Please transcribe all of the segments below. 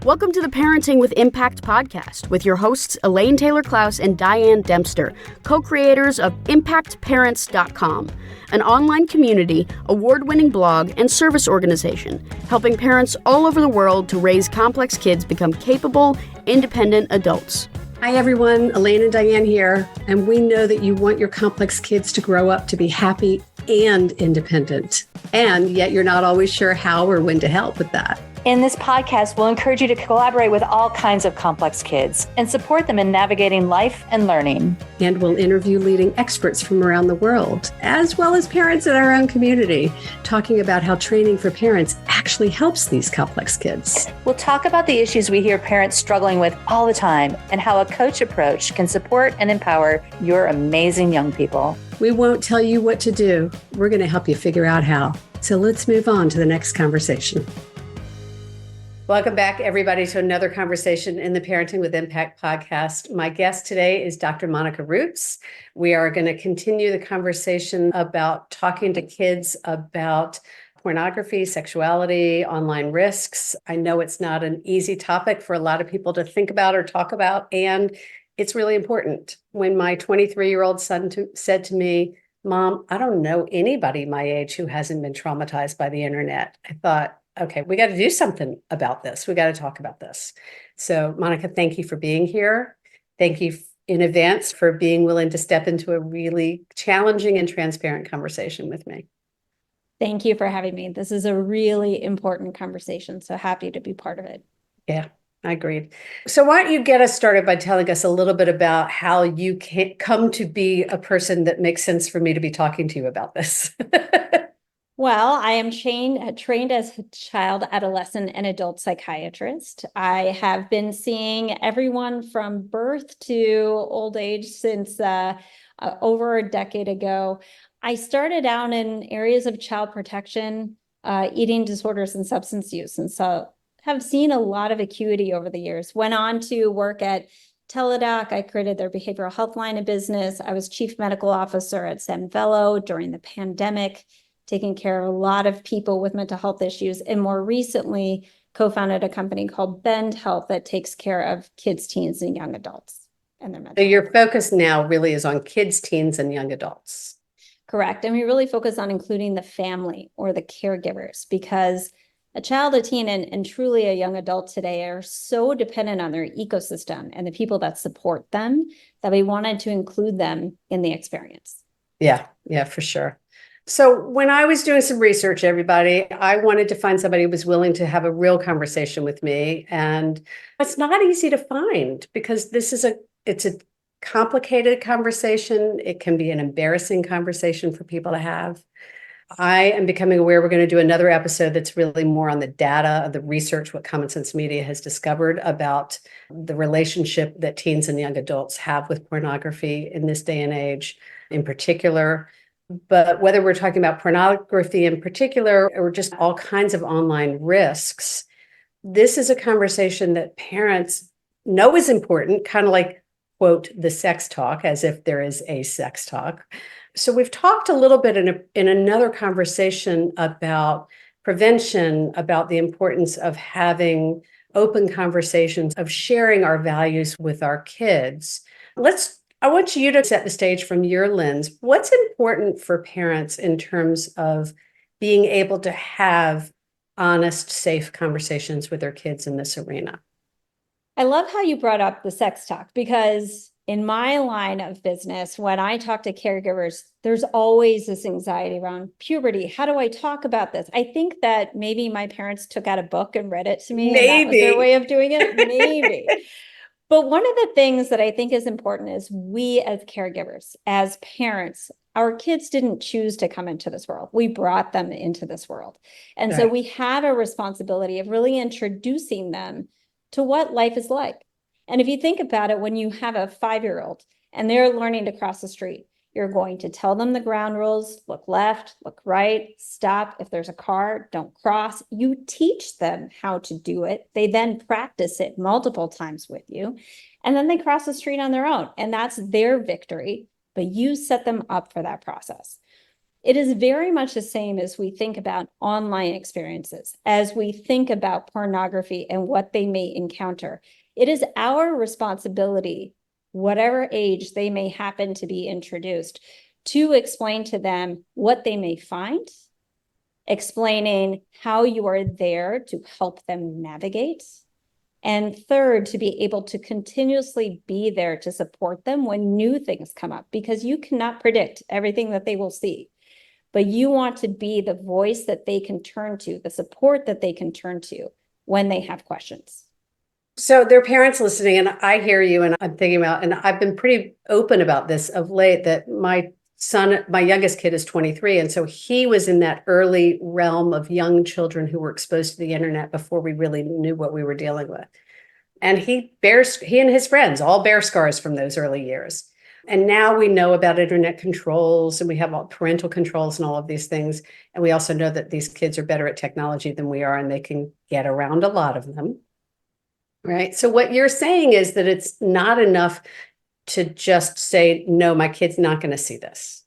Welcome to the Parenting with Impact podcast with your hosts Elaine Taylor-Klaus and Diane Dempster, co-creators of ImpactParents.com, an online community, award-winning blog, and service organization helping parents all over the world to raise complex kids become capable, independent adults. Hi everyone, Elaine and Diane here, and we know that you want your complex kids to grow up to be happy and independent, and yet you're not always sure how or when to help with that. In this podcast, we'll encourage you to collaborate with all kinds of complex kids and support them in navigating life and learning. And we'll interview leading experts from around the world, as well as parents in our own community, talking about how training for parents actually helps these complex kids. We'll talk about the issues we hear parents struggling with all the time and how a coach approach can support and empower your amazing young people. We won't tell you what to do. We're going to help you figure out how. So let's move on to the next conversation. Welcome back, everybody, to another conversation in the Parenting with Impact podcast. My guest today is Dr. Monika Roots. We are going to continue the conversation about talking to kids about pornography, sexuality, online risks. I know it's not an easy topic for a lot of people to think about or talk about, and it's really important. When my 23-year-old son said to me, "Mom, I don't know anybody my age who hasn't been traumatized by the internet," I thought, okay, we got to do something about this. We got to talk about this. So Monika, thank you for being here. Thank you in advance for being willing to step into a really challenging and transparent conversation with me. Thank you for having me. This is a really important conversation, so happy to be part of it. Yeah, I agreed. So why don't you get us started by telling us a little bit about how you can come to be a person that makes sense for me to be talking to you about this? Well, I am trained as a child, adolescent, and adult psychiatrist. I have been seeing everyone from birth to old age since over a decade ago. I started out in areas of child protection, eating disorders, and substance use, and so have seen a lot of acuity over the years. Went on to work at Teladoc. I created their behavioral health line of business. I was chief medical officer at Sanvello during the pandemic, taking care of a lot of people with mental health issues, and more recently co-founded a company called Bend Health that takes care of kids, teens, and young adults and their mental health. So your focus now really is on kids, teens, and young adults. Correct. And we really focus on including the family or the caregivers, because a child, a teen, and truly a young adult today are so dependent on their ecosystem and the people that support them that we wanted to include them in the experience. Yeah, for sure. So when I was doing some research, everybody, I wanted to find somebody who was willing to have a real conversation with me. And it's not easy to find because it's a complicated conversation. It can be an embarrassing conversation for people to have. I am becoming aware we're going to do another episode that's really more on the data, the research, what Common Sense Media has discovered about the relationship that teens and young adults have with pornography in this day and age in particular. But whether we're talking about pornography in particular or just all kinds of online risks, this is a conversation that parents know is important, kind of like, quote, the sex talk, as if there is a sex talk. So we've talked a little bit in another conversation about prevention, about the importance of having open conversations, of sharing our values with our kids. I want you to set the stage from your lens. What's important for parents in terms of being able to have honest, safe conversations with their kids in this arena? I love how you brought up the sex talk, because in my line of business, when I talk to caregivers, there's always this anxiety around puberty. How do I talk about this? I think that maybe my parents took out a book and read it to me. Maybe. And that was their way of doing it. Maybe. But one of the things that I think is important is we as caregivers, as parents, our kids didn't choose to come into this world. We brought them into this world. And Right. So we have a responsibility of really introducing them to what life is like. And if you think about it, when you have a 5-year-old and they're learning to cross the street, you're going to tell them the ground rules: look left, look right, stop. If there's a car, don't cross. You teach them how to do it. They then practice it multiple times with you. And then they cross the street on their own. And that's their victory. But you set them up for that process. It is very much the same as we think about online experiences, as we think about pornography and what they may encounter. It is our responsibility, whatever age they may happen to be introduced, to explain to them what they may find, explaining how you are there to help them navigate. And third, to be able to continuously be there to support them when new things come up, because you cannot predict everything that they will see, but you want to be the voice that they can turn to, the support that they can turn to when they have questions. So there are parents listening, and I hear you, and I'm thinking about, and I've been pretty open about this of late, that my son, my youngest kid is 23. And so he was in that early realm of young children who were exposed to the internet before we really knew what we were dealing with. And he and his friends all bear scars from those early years. And now we know about internet controls, and we have all parental controls and all of these things. And we also know that these kids are better at technology than we are, and they can get around a lot of them. Right. So what you're saying is that it's not enough to just say, no, my kid's not going to see this.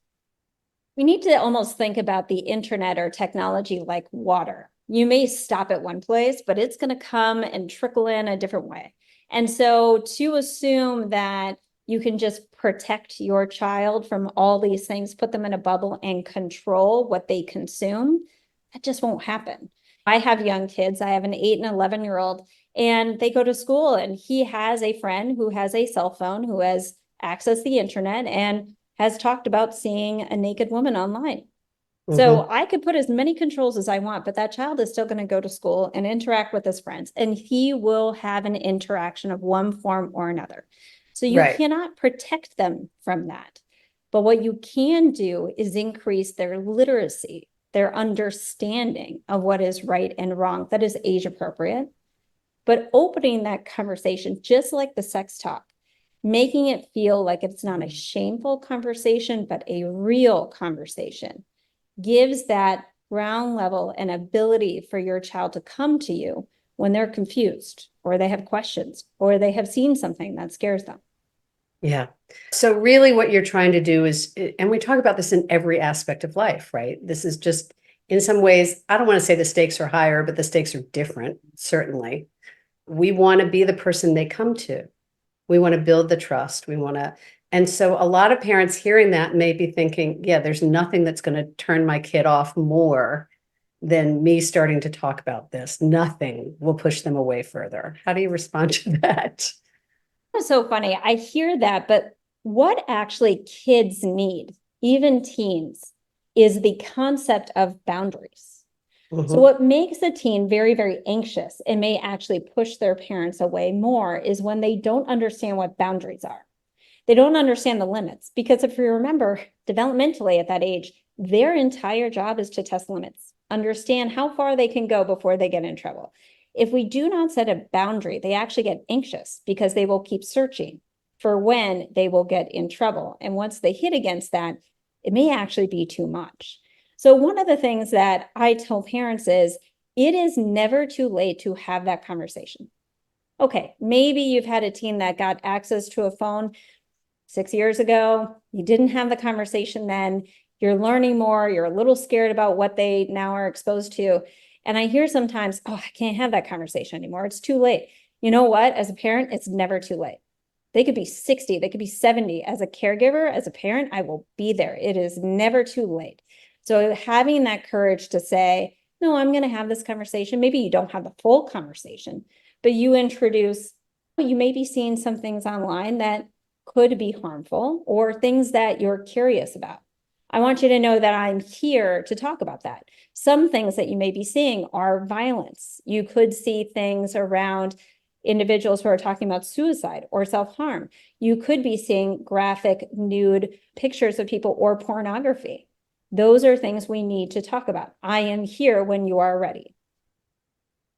We need to almost think about the internet or technology like water. You may stop at one place, but it's going to come and trickle in a different way. And so to assume that you can just protect your child from all these things, put them in a bubble and control what they consume, that just won't happen. I have young kids. I have an 8 and 11-year-old, and they go to school, and he has a friend who has a cell phone, who has accessed the internet and has talked about seeing a naked woman online. Mm-hmm. So I could put as many controls as I want, but that child is still going to go to school and interact with his friends, and he will have an interaction of one form or another. So you cannot protect them from that. But what you can do is increase their literacy, their understanding of what is right and wrong, that is age appropriate. But opening that conversation, just like the sex talk, making it feel like it's not a shameful conversation, but a real conversation, gives that ground level and ability for your child to come to you when they're confused, or they have questions, or they have seen something that scares them. Yeah. So really what you're trying to do is, and we talk about this in every aspect of life, right? This is just, in some ways, I don't want to say the stakes are higher, but the stakes are different, certainly. We want to be the person they come to. We want to build the trust. And so a lot of parents hearing that may be thinking, yeah, there's nothing that's going to turn my kid off more than me starting to talk about this. Nothing will push them away further. How do you respond to that? It's so funny. I hear that, but what actually kids need, even teens, is the concept of boundaries. Mm-hmm. So what makes a teen very, very anxious and may actually push their parents away more is when they don't understand what boundaries are. They don't understand the limits, because if you remember, developmentally at that age, their entire job is to test limits, understand how far they can go before they get in trouble. If we do not set a boundary, they actually get anxious because they will keep searching for when they will get in trouble. And once they hit against that, it may actually be too much. So one of the things that I tell parents is, it is never too late to have that conversation. Okay, maybe you've had a teen that got access to a phone 6 years ago. You didn't have the conversation then. You're learning more. You're a little scared about what they now are exposed to. And I hear sometimes, oh, I can't have that conversation anymore. It's too late. You know what? As a parent, it's never too late. They could be 60, they could be 70. As a caregiver, as a parent, I will be there. It is never too late. So having that courage to say, no, I'm going to have this conversation. Maybe you don't have the full conversation, but you introduce, you may be seeing some things online that could be harmful, or things that you're curious about. I want you to know that I'm here to talk about that. Some things that you may be seeing are violence. You could see things around individuals who are talking about suicide or self-harm. You could be seeing graphic, nude pictures of people or pornography. Those are things we need to talk about. I am here when you are ready.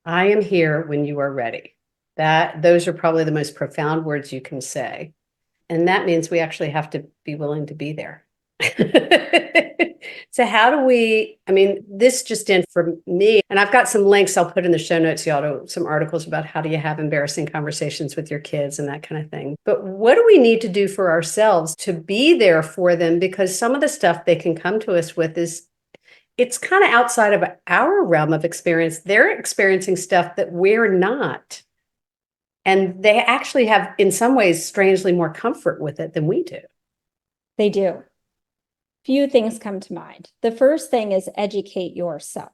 I am here when you are ready. Those are probably the most profound words you can say. And that means we actually have to be willing to be there. So how do we, I mean, this just in for me, and I've got some links I'll put in the show notes, y'all, to some articles about how do you have embarrassing conversations with your kids and that kind of thing. But what do we need to do for ourselves to be there for them? Because some of the stuff they can come to us with it's kind of outside of our realm of experience. They're experiencing stuff that we're not. And they actually have, in some ways, strangely more comfort with it than we do. They do. Few things come to mind. The first thing is educate yourself.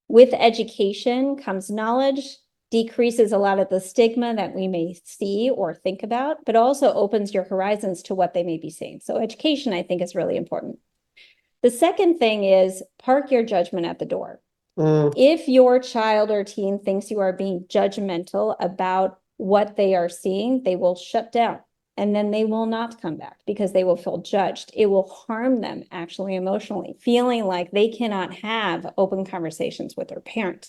With education comes knowledge, decreases a lot of the stigma that we may see or think about, but also opens your horizons to what they may be seeing. So education, I think, is really important. The second thing is park your judgment at the door. If your child or teen thinks you are being judgmental about what they are seeing, they will shut down. And then they will not come back because they will feel judged. It will harm them actually emotionally, feeling like they cannot have open conversations with their parent.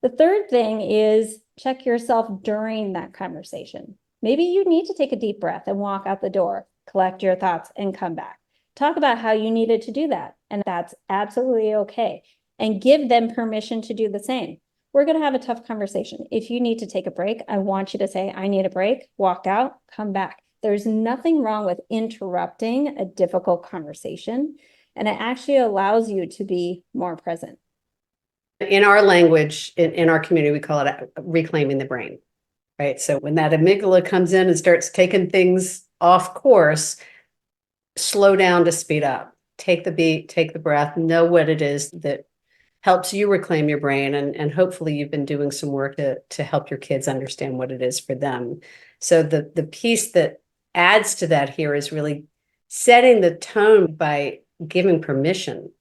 The third thing is check yourself during that conversation. Maybe you need to take a deep breath and walk out the door, collect your thoughts, and come back. Talk about how you needed to do that. And that's absolutely okay. And give them permission to do the same. We're going to have a tough conversation. If you need to take a break, I want you to say, I need a break, walk out, come back. There's nothing wrong with interrupting a difficult conversation, and it actually allows you to be more present. In our language, in our community, we call it reclaiming the brain, right? So when that amygdala comes in and starts taking things off course, slow down to speed up. Take the beat, take the breath, know what it is that helps you reclaim your brain. And hopefully you've been doing some work to help your kids understand what it is for them. So the piece that adds to that here is really setting the tone by giving permission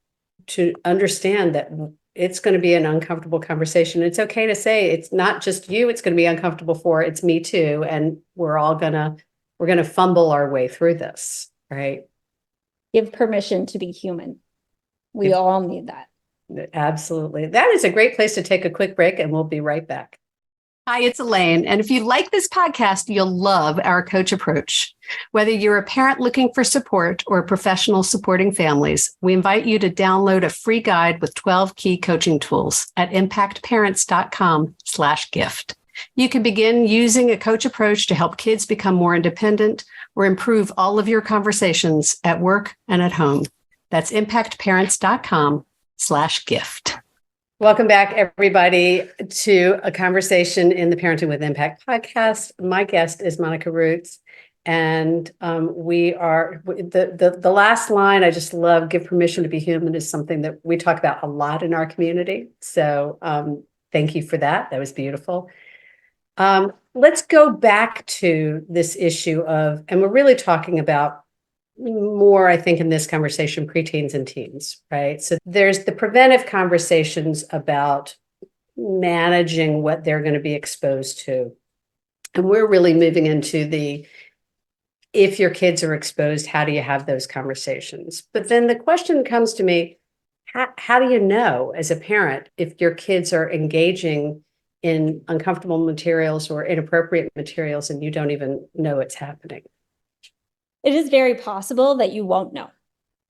to understand that it's going to be an uncomfortable conversation. It's okay to say it's not just you, it's going to be uncomfortable for, it's me too. And we're going to fumble our way through this, right? Give permission to be human. We all need that. Absolutely. That is a great place to take a quick break, and we'll be right back. Hi, it's Elaine. And if you like this podcast, you'll love our coach approach. Whether you're a parent looking for support or a professional supporting families, we invite you to download a free guide with 12 key coaching tools at impactparents.com/gift. You can begin using a coach approach to help kids become more independent or improve all of your conversations at work and at home. That's impactparents.com/gift. Welcome back, everybody, to a conversation in the Parenting with Impact podcast. My guest is Monika Roots, and we are the last line. I just love give permission to be human is something that we talk about a lot in our community. So thank you for that. That was beautiful. Let's go back to this issue of, and we're really talking about more, I think, in this conversation, preteens and teens, right? So there's the preventive conversations about managing what they're going to be exposed to. And we're really moving into if your kids are exposed, how do you have those conversations? But then the question comes to me, how do you know as a parent if your kids are engaging in uncomfortable materials or inappropriate materials and you don't even know it's happening? It is very possible that you won't know.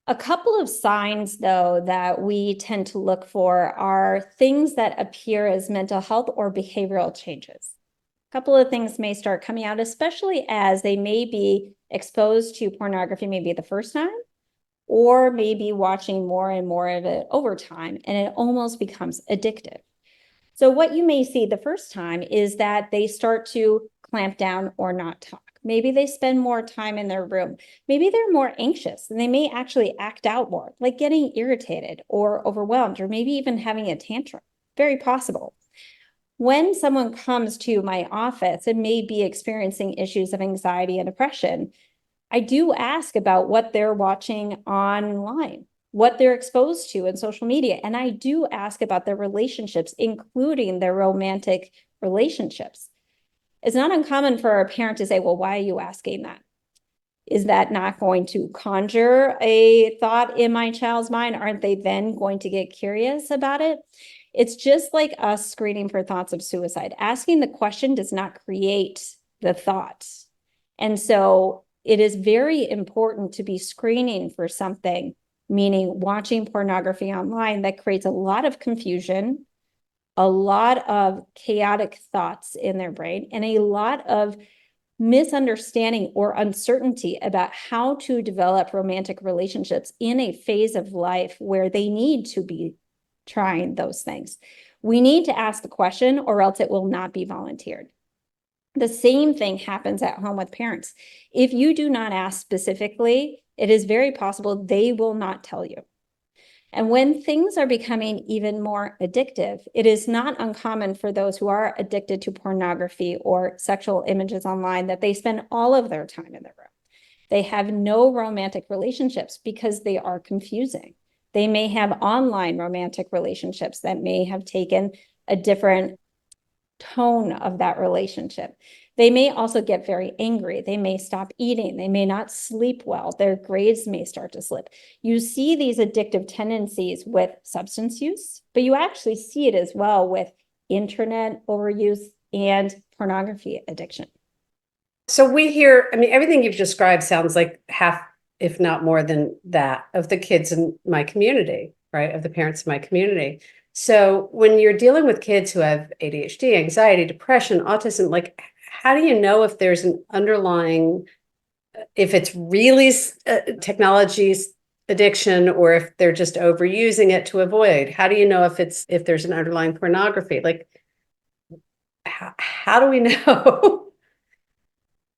A couple of signs, though, that we tend to look for are things that appear as mental health or behavioral changes. A couple of things may start coming out, especially as they may be exposed to pornography maybe the first time, or maybe watching more and more of it over time, and it almost becomes addictive. So what you may see the first time is that they start to clamp down or not talk. Maybe they spend more time in their room. Maybe they're more anxious and they may actually act out more, like getting irritated or overwhelmed, or maybe even having a tantrum. Very possible. When someone comes to my office and may be experiencing issues of anxiety and depression, I do ask about what they're watching online, what they're exposed to in social media. And I do ask about their relationships, including their romantic relationships. It's not uncommon for a parent to say, well, why are you asking that? Is that not going to conjure a thought in my child's mind? Aren't they then going to get curious about it? It's just like us screening for thoughts of suicide. Asking the question does not create the thought. And so it is very important to be screening for something, meaning watching pornography online, that creates a lot of confusion, a lot of chaotic thoughts in their brain, and a lot of misunderstanding or uncertainty about how to develop romantic relationships in a phase of life where they need to be trying those things. We need to ask the question, or else it will not be volunteered. The same thing happens at home with parents. If you do not ask specifically, it is very possible they will not tell you. And when things are becoming even more addictive, it is not uncommon for those who are addicted to pornography or sexual images online that they spend all of their time in their room. They have no romantic relationships because they are confusing. They may have online romantic relationships that may have taken a different tone of that relationship. They may also get very angry. They may stop eating. They may not sleep well. Their grades may start to slip. You see these addictive tendencies with substance use, but you actually see it as well with internet overuse and pornography addiction. So we hear, I mean, everything you've described sounds like half, if not more than that, of the kids in my community, right? Of the parents in my community. So when you're dealing with kids who have ADHD, anxiety, depression, autism, like, how do you know if there's an underlying, if it's really technology's addiction, or if they're just overusing it to avoid? How do you know if there's an underlying pornography? Like, how do we know?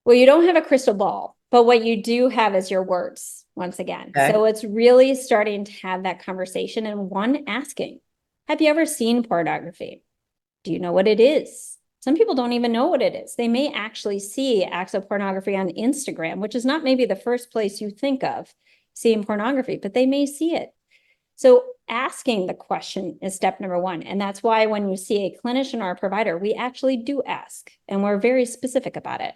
Well, you don't have a crystal ball, but what you do have is your words, once again. Okay. So it's really starting to have that conversation, and one asking, have you ever seen pornography? Do you know what it is? Some people don't even know what it is. They may actually see acts of pornography on Instagram, which is not maybe the first place you think of seeing pornography, but they may see it. So asking the question is step number one. And that's why when you see a clinician or a provider, we actually do ask, and we're very specific about it.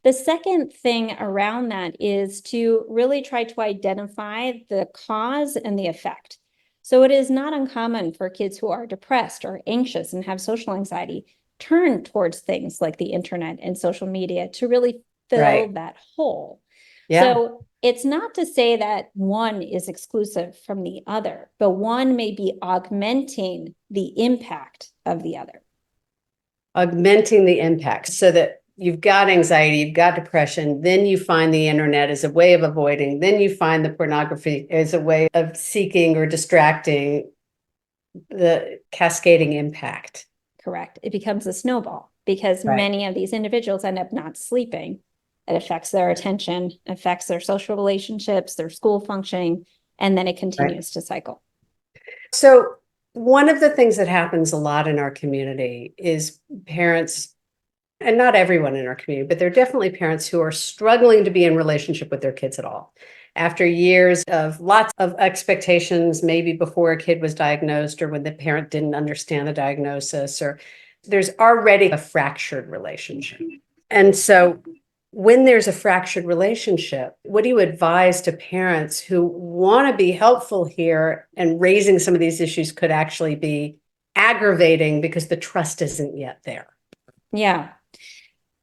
The second thing around that is to really try to identify the cause and the effect. So it is not uncommon for kids who are depressed or anxious and have social anxiety turn towards things like the internet and social media to really fill that hole. Yeah. So it's not to say that one is exclusive from the other, but one may be augmenting the impact of the other. Augmenting the impact, so that you've got anxiety, you've got depression, then you find the internet as a way of avoiding, then you find the pornography as a way of seeking or distracting, the cascading impact. Correct. It becomes a snowball because many of these individuals end up not sleeping. It affects their attention, affects their social relationships, their school functioning, and then it continues to cycle. So one of the things that happens a lot in our community is parents, and not everyone in our community, but there are definitely parents who are struggling to be in relationship with their kids at all. After years of lots of expectations, maybe before a kid was diagnosed or when the parent didn't understand the diagnosis, or there's already a fractured relationship. And so when there's a fractured relationship, what do you advise to parents who want to be helpful here, and raising some of these issues could actually be aggravating because the trust isn't yet there? Yeah.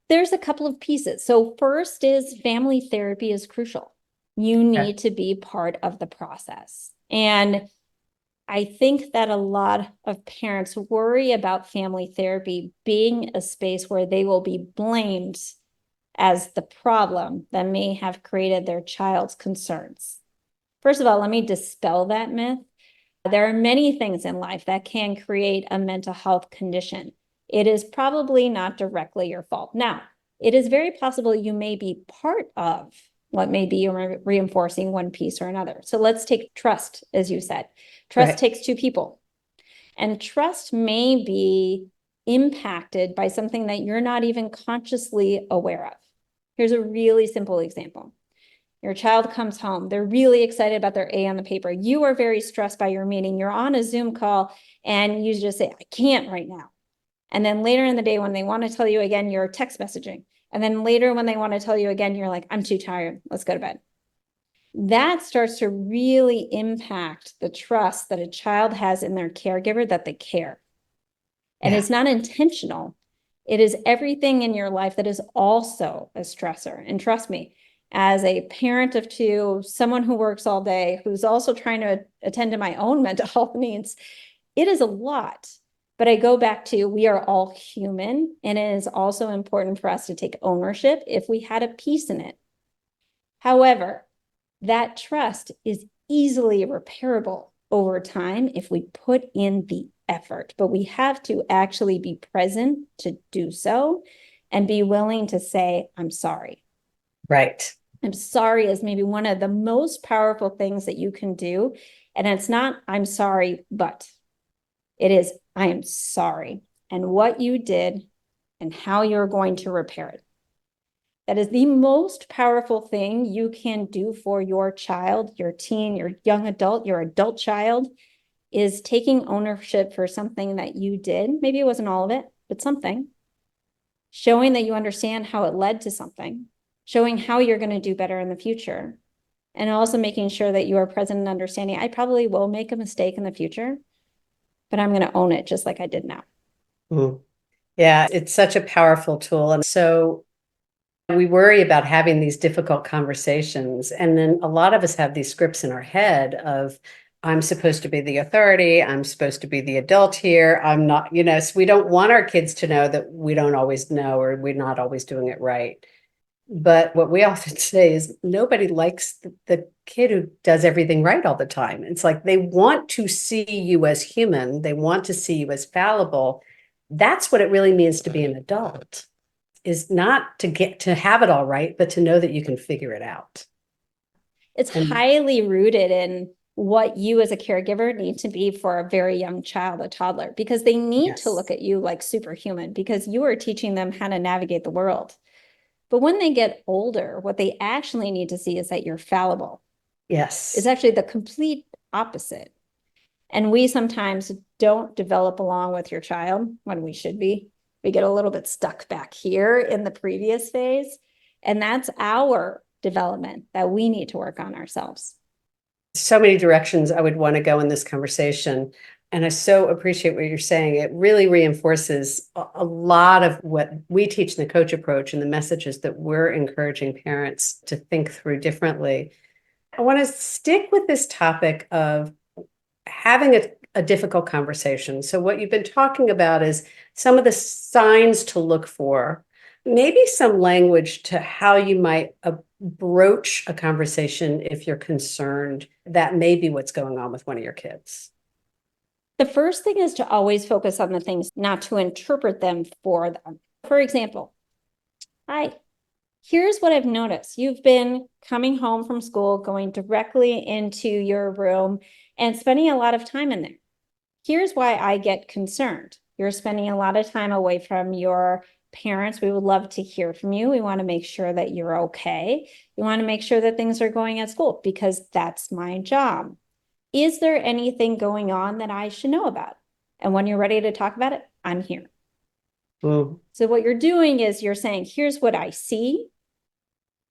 There's a couple of pieces. So first is family therapy is crucial. You need to be part of the process. And I think that a lot of parents worry about family therapy being a space where they will be blamed as the problem that may have created their child's concerns. First of all, let me dispel that myth. There are many things in life that can create a mental health condition. It is probably not directly your fault. Now, it is very possible you may be part of what may be reinforcing one piece or another. So let's take trust, as you said. Trust takes two people. And trust may be impacted by something that you're not even consciously aware of. Here's a really simple example. Your child comes home. They're really excited about their A on the paper. You are very stressed by your meeting. You're on a Zoom call and you just say, I can't right now. And then later in the day, when they want to tell you again, you're text messaging. And then later when they want to tell you again, you're like, I'm too tired. Let's go to bed. That starts to really impact the trust that a child has in their caregiver, that they care. And it's not intentional. It is everything in your life that is also a stressor. And trust me, as a parent of two, someone who works all day, who's also trying to attend to my own mental health needs, it is a lot. But I go back to, we are all human, and it is also important for us to take ownership if we had a piece in it. However, that trust is easily repairable over time if we put in the effort, but we have to actually be present to do so and be willing to say, I'm sorry. Right. I'm sorry is maybe one of the most powerful things that you can do. And it's not, I'm sorry, but it is, I am sorry. And what you did and how you're going to repair it. That is the most powerful thing you can do for your child, your teen, your young adult, your adult child, is taking ownership for something that you did. Maybe it wasn't all of it, but something. Showing that you understand how it led to something. Showing how you're going to do better in the future. And also making sure that you are present and understanding, I probably will make a mistake in the future, but I'm going to own it just like I did now. Mm. Yeah, it's such a powerful tool. And so we worry about having these difficult conversations. And then a lot of us have these scripts in our head of, I'm supposed to be the authority. I'm supposed to be the adult here. I'm not, so we don't want our kids to know that we don't always know, or we're not always doing it right. But what we often say is nobody likes the kid who does everything right all the time. It's like they want to see you as human. They want to see you as fallible. That's what it really means to be an adult, is not to get to have it all right, but to know that you can figure it out. It's highly rooted in what you as a caregiver need to be for a very young child, a toddler, because they need to look at you like superhuman, because you are teaching them how to navigate the world. But when they get older, what they actually need to see is that you're fallible. Yes. It's actually the complete opposite. And we sometimes don't develop along with your child when we should be. We get a little bit stuck back here in the previous phase. And that's our development that we need to work on ourselves. So many directions I would want to go in this conversation. And I so appreciate what you're saying. It really reinforces a lot of what we teach in the coach approach and the messages that we're encouraging parents to think through differently. I want to stick with this topic of having a difficult conversation. So what you've been talking about is some of the signs to look for, maybe some language to how you might broach a conversation if you're concerned that may be what's going on with one of your kids. The first thing is to always focus on the things, not to interpret them for them. For example, hi, here's what I've noticed. You've been coming home from school, going directly into your room and spending a lot of time in there. Here's why I get concerned. You're spending a lot of time away from your parents. We would love to hear from you. We want to make sure that you're okay. We want to make sure that things are going at school because that's my job. Is there anything going on that I should know about? And when you're ready to talk about it, I'm here. Mm. So what you're doing is you're saying, here's what I see.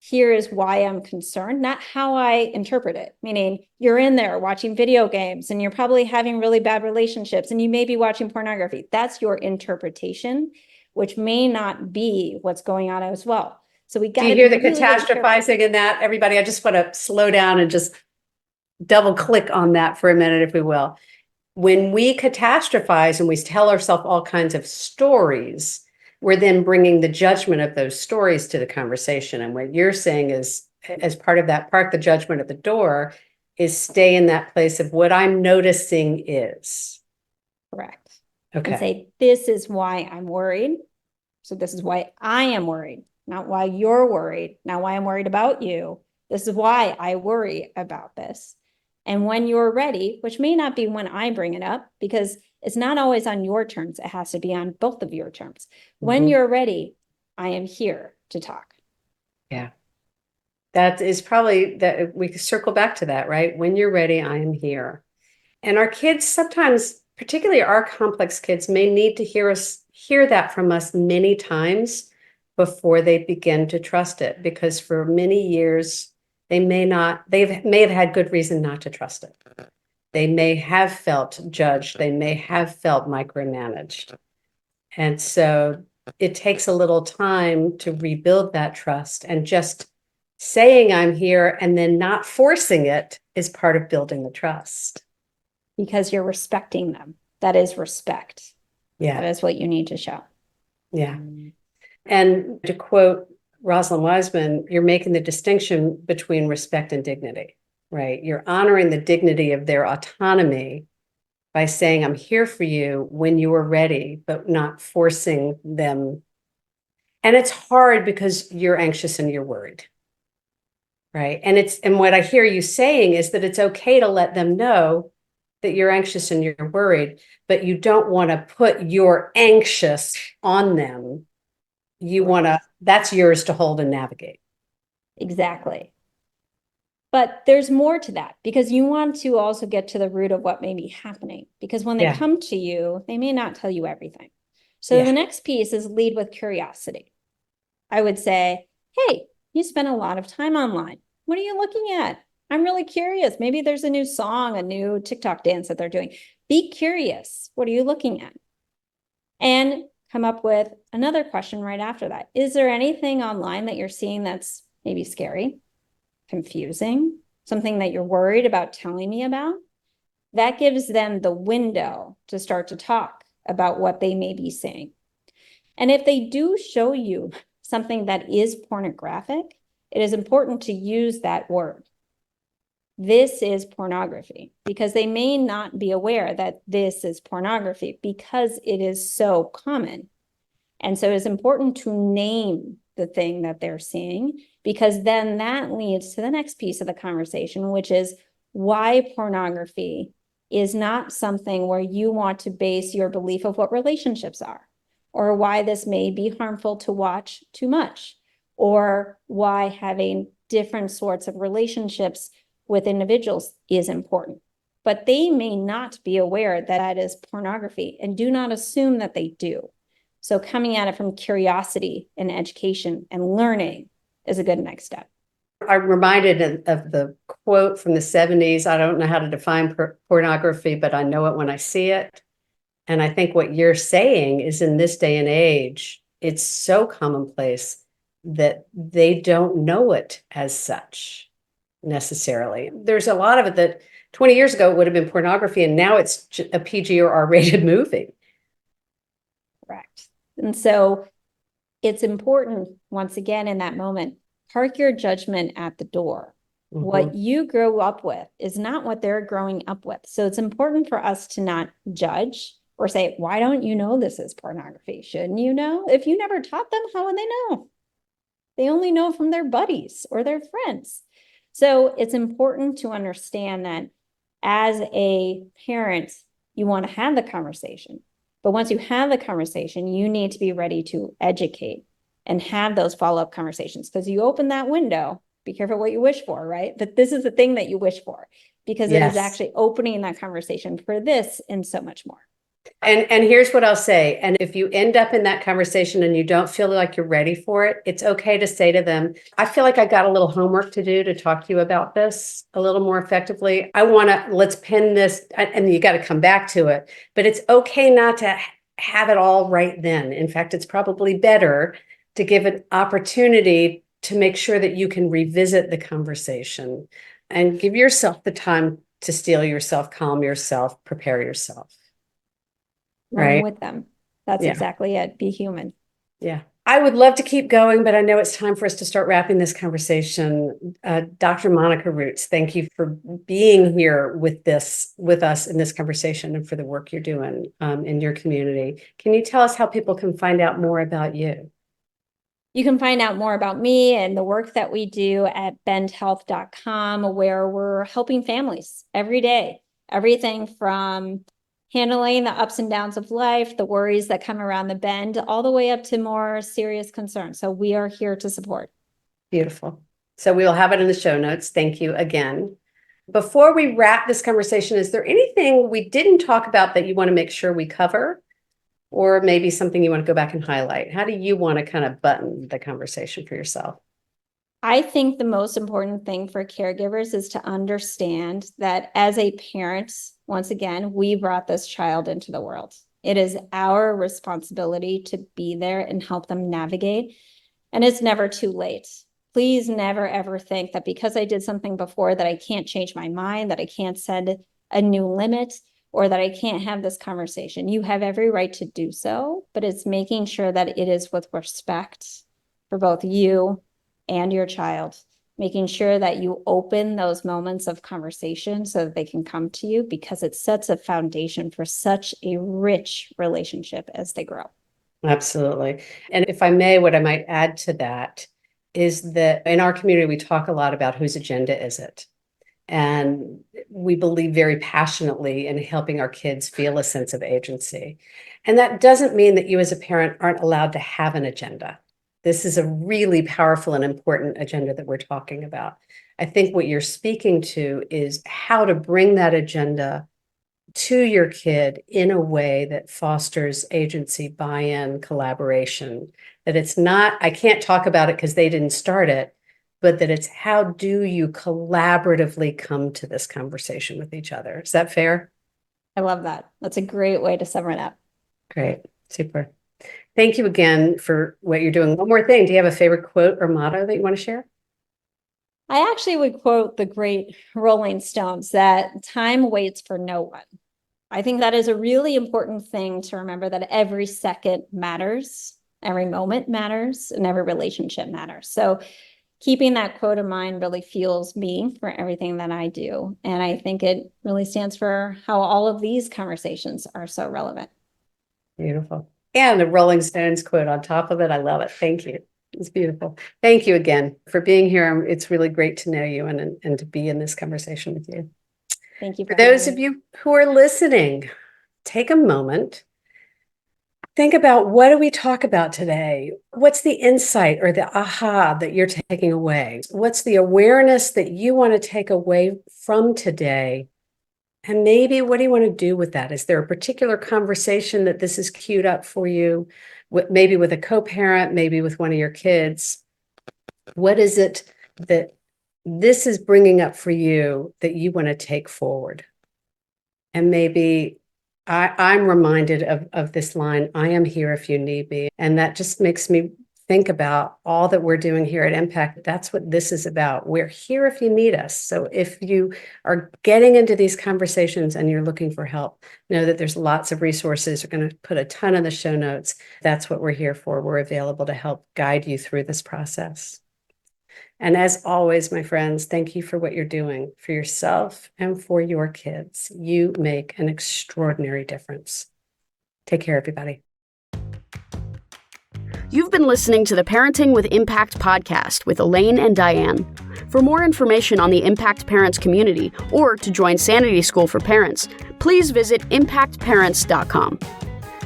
Here is why I'm concerned, not how I interpret it. Meaning you're in there watching video games and you're probably having really bad relationships and you may be watching pornography. That's your interpretation, which may not be what's going on as well. So we got to Do you hear the really, catastrophizing in that, everybody? I just want to slow down and just double click on that for a minute, if we will. When we catastrophize and we tell ourselves all kinds of stories, we're then bringing the judgment of those stories to the conversation. And what you're saying is, as part of that, park the judgment at the door, is stay in that place of what I'm noticing is. correct. Okay. And say, this is why I'm worried. So this is why I am worried, not why you're worried, not why I'm worried about you. This is why I worry about this. And when you're ready, which may not be when I bring it up, because it's not always on your terms. It has to be on both of your terms. When you're ready, I am here to talk. Yeah. That is probably that we can circle back to that, right? When you're ready, I am here. And our kids sometimes, particularly our complex kids, may need to hear that from us many times before they begin to trust it, because for many years, they may have had good reason not to trust it. They may have felt judged. They may have felt micromanaged. And so it takes a little time to rebuild that trust and just saying I'm here and then not forcing it is part of building the trust. Because you're respecting them. That is respect. Yeah. That is what you need to show. Yeah. And to quote Rosalind Wiseman, you're making the distinction between respect and dignity, right? You're honoring the dignity of their autonomy by saying, I'm here for you when you are ready, but not forcing them. And it's hard because you're anxious and you're worried, right? And what I hear you saying is that it's okay to let them know that you're anxious and you're worried, but you don't want to put your anxious on them. You want to, that's yours to hold and navigate. Exactly. But there's more to that because you want to also get to the root of what may be happening. Because when they come to you, they may not tell you everything. So the next piece is lead with curiosity. I would say, hey, you spend a lot of time online. What are you looking at? I'm really curious. Maybe there's a new song, a new TikTok dance that they're doing. Be curious. What are you looking at? And come up with another question right after that. Is there anything online that you're seeing that's maybe scary, confusing, something that you're worried about telling me about? That gives them the window to start to talk about what they may be seeing. And if they do show you something that is pornographic, it is important to use that word. This is pornography, because they may not be aware that this is pornography because it is so common. And so it's important to name the thing that they're seeing, because then that leads to the next piece of the conversation, which is why pornography is not something where you want to base your belief of what relationships are, or why this may be harmful to watch too much, or why having different sorts of relationships with individuals is important. But they may not be aware that that is pornography, and do not assume that they do. So coming at it from curiosity and education and learning is a good next step. I'm reminded of the quote from the 70s. I don't know how to define pornography, but I know it when I see it. And I think what you're saying is, in this day and age, it's so commonplace that they don't know it as such necessarily. There's a lot of it that 20 years ago would have been pornography, and now it's a PG or R-rated movie. Correct. And so it's important, once again, in that moment, park your judgment at the door. Mm-hmm. What you grow up with is not what they're growing up with. So it's important for us to not judge or say, why don't you know this is pornography? Shouldn't you know? If you never taught them, how would they know? They only know from their buddies or their friends. So it's important to understand that as a parent, you want to have the conversation. But once you have the conversation, you need to be ready to educate and have those follow-up conversations, because you open that window. Be careful what you wish for, right? But this is the thing that you wish for, because it is actually opening that conversation for this and so much more. And here's what I'll say. And if you end up in that conversation and you don't feel like you're ready for it, it's okay to say to them, I feel like I got a little homework to do to talk to you about this a little more effectively. Let's pin this, and you got to come back to it. But it's okay not to have it all right then. In fact, it's probably better to give an opportunity to make sure that you can revisit the conversation and give yourself the time to steel yourself, calm yourself, prepare yourself. Learn with them. That's exactly it. Be human. Yeah. I would love to keep going, but I know it's time for us to start wrapping this conversation. Dr. Monika Roots, thank you for being here with us in this conversation, and for the work you're doing in your community. Can you tell us how people can find out more about you? You can find out more about me and the work that we do at bendhealth.com, where we're helping families every day. Everything from handling the ups and downs of life, the worries that come around the bend, all the way up to more serious concerns. So we are here to support. Beautiful. So we'll have it in the show notes. Thank you again. Before we wrap this conversation, is there anything we didn't talk about that you want to make sure we cover? Or maybe something you want to go back and highlight? How do you want to kind of button the conversation for yourself? I think the most important thing for caregivers is to understand that as a parent, once again, we brought this child into the world. It is our responsibility to be there and help them navigate. And it's never too late. Please never, ever think that because I did something before that I can't change my mind, that I can't set a new limit, or that I can't have this conversation. You have every right to do so, but it's making sure that it is with respect for both you and your child, making sure that you open those moments of conversation so that they can come to you, because it sets a foundation for such a rich relationship as they grow. Absolutely. And if I may, what I might add to that is that in our community, we talk a lot about whose agenda is it? And we believe very passionately in helping our kids feel a sense of agency. And that doesn't mean that you as a parent aren't allowed to have an agenda. This is a really powerful and important agenda that we're talking about. I think what you're speaking to is how to bring that agenda to your kid in a way that fosters agency, buy-in, collaboration. That it's not, I can't talk about it because they didn't start it, but that it's how do you collaboratively come to this conversation with each other. Is that fair? I love that. That's a great way to sum it up. Great. Super. Thank you again for what you're doing. One more thing. Do you have a favorite quote or motto that you want to share? I actually would quote the great Rolling Stones that time waits for no one. I think that is a really important thing to remember, that every second matters, every moment matters, and every relationship matters. So keeping that quote in mind really fuels me for everything that I do. And I think it really stands for how all of these conversations are so relevant. Beautiful. And the Rolling Stones quote on top of it. I love it. Thank you. It's beautiful. Thank you again for being here. It's really great to know you and to be in this conversation with you. Thank you. For those of you who are listening, take a moment. Think about, what do we talk about today? What's the insight or the aha that you're taking away? What's the awareness that you want to take away from today? And maybe what do you want to do with that? Is there a particular conversation that this is queued up for you? Maybe with a co-parent, maybe with one of your kids. What is it that this is bringing up for you that you want to take forward? And maybe I'm reminded of this line, I am here if you need me. And that just makes me think about all that we're doing here at Impact. That's what this is about. We're here if you need us. So if you are getting into these conversations and you're looking for help, know that there's lots of resources. We're going to put a ton in the show notes. That's what we're here for. We're available to help guide you through this process. And as always, my friends, thank you for what you're doing for yourself and for your kids. You make an extraordinary difference. Take care, everybody. You've been listening to the Parenting with Impact podcast with Elaine and Diane. For more information on the Impact Parents community or to join Sanity School for Parents, please visit impactparents.com.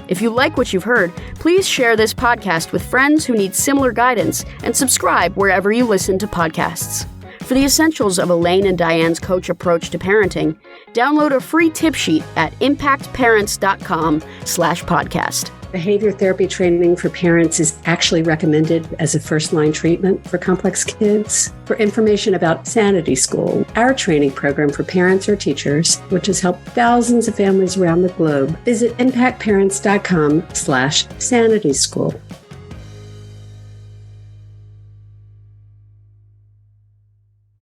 If you like what you've heard, please share this podcast with friends who need similar guidance and subscribe wherever you listen to podcasts. For the essentials of Elaine and Diane's coach approach to parenting, download a free tip sheet at impactparents.com/podcast. Behavior therapy training for parents is actually recommended as a first-line treatment for complex kids. For information about Sanity School, our training program for parents or teachers, which has helped thousands of families around the globe, visit impactparents.com/sanityschool.